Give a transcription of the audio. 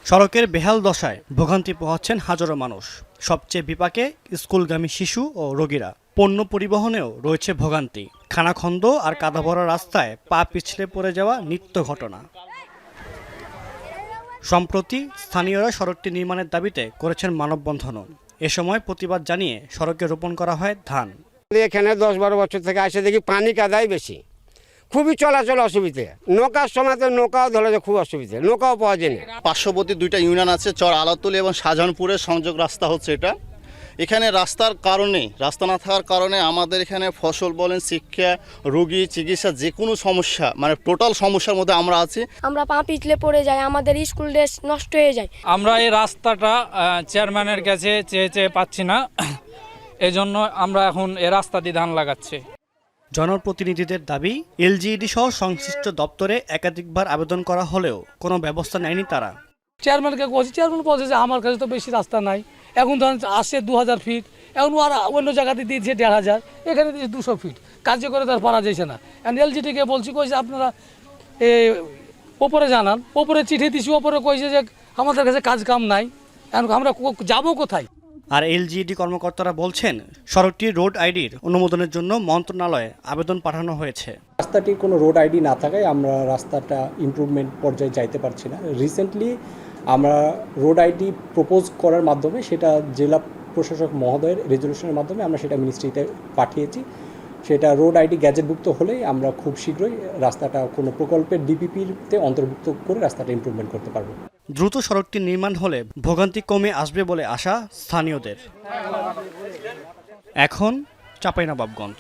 সড়কের বেহাল দশায় ভোগান্তি পোহাচ্ছেন হাজারো মানুষ। সবচেয়ে বিপাকে স্কুলগামী শিশু ও রোগীরা। পণ্য পরিবহনেও রয়েছে ভোগান্তি। খানাখন্দ আর কাদা ভরা রাস্তায় পা পিছলে পড়ে যাওয়া নিত্য ঘটনা। সম্প্রতি স্থানীয়রা সড়কটি নির্মাণের দাবিতে করেছেন মানববন্ধনও। এ সময় প্রতিবাদ জানিয়ে সড়কে রোপণ করা হয় ধান। এখানে 10-12 বছর থেকে আসে দেখি পানি কাদাই বেশি, খুবই চলাচল অসুবিধে। নৌকার সময় তো নৌকাও ধরে খুব অসুবিধে, নৌকাও পাওয়া যায় না। পার্শ্ববর্তী দুইটা ইউনিয়ন আছে, চর আলাতুলি এবং শাহজাহানপুরের সংযোগ রাস্তা হচ্ছে এটা। এখানে রাস্তার কারণে, রাস্তা না থাকার কারণে আমাদের এখানে ফসল বলেন, শিক্ষা, রোগী, চিকিৎসা, যে কোনো সমস্যা, মানে টোটাল সমস্যার মধ্যে আমরা আছি। আমরা পা পিছলে পড়ে যাই, আমাদের স্কুল ড্রেস নষ্ট হয়ে যায়। আমরা এই রাস্তাটা চেয়ারম্যানের কাছে চেয়ে পাচ্ছি না, এজন্য আমরা এখন এই রাস্তা দিয়ে ধান লাগাচ্ছি। জনপ্রতিনিধিদের দাবি, এলজিইডি সহ সংশ্লিষ্ট দপ্তরে একাধিকবার আবেদন করা হলেও কোনো ব্যবস্থা নেয়নি তারা। চেয়ারম্যানকে বলছি, চেয়ারম্যান বলছে যে আমার কাছে তো বেশি রাস্তা নাই, এখন ধরেন আসছে 2000 ফিট, এখন আর অন্য জায়গাতে দিয়েছে 1500, এখানে দিয়েছে 200 ফিট, কার্যকরে তার পারা যাচ্ছে না। এলজিটিকে বলছি, কইছে আপনারা ওপরে জানান, ওপরে চিঠি দিছি, ওপরে কইছে যে আমাদের কাছে কাজ কাম নাই, এখন আমরা যাবো কোথায়? আর এলজিইডি কর্মকর্তারা বলছেন, সড়কটির রোড আইডির অনুমোদনের জন্য মন্ত্রণালয়ে আবেদন পাঠানো হয়েছে। রাস্তাটির কোনো রোড আইডি না থাকায় আমরা রাস্তাটা ইমপ্রুভমেন্ট পর্যায়ে যাইতে পারছি না। রিসেন্টলি আমরা রোড আইডি প্রপোজ করার মাধ্যমে সেটা জেলা প্রশাসক মহোদয়ের রেজলিউশনের মাধ্যমে আমরা সেটা মিনিস্ট্রিতে পাঠিয়েছি। সেটা রোড আইডি গ্যাজেটভুক্ত হলেই আমরা খুব শীঘ্রই রাস্তাটা কোনো প্রকল্পের ডিপিপিতে অন্তর্ভুক্ত করে রাস্তাটা ইমপ্রুভমেন্ট করতে পারবো। দ্রুত সড়কটি নির্মাণ হলে ভোগান্তি কমে আসবে বলে আশা স্থানীয়দের। এখন চাঁপাইনবাবগঞ্জ।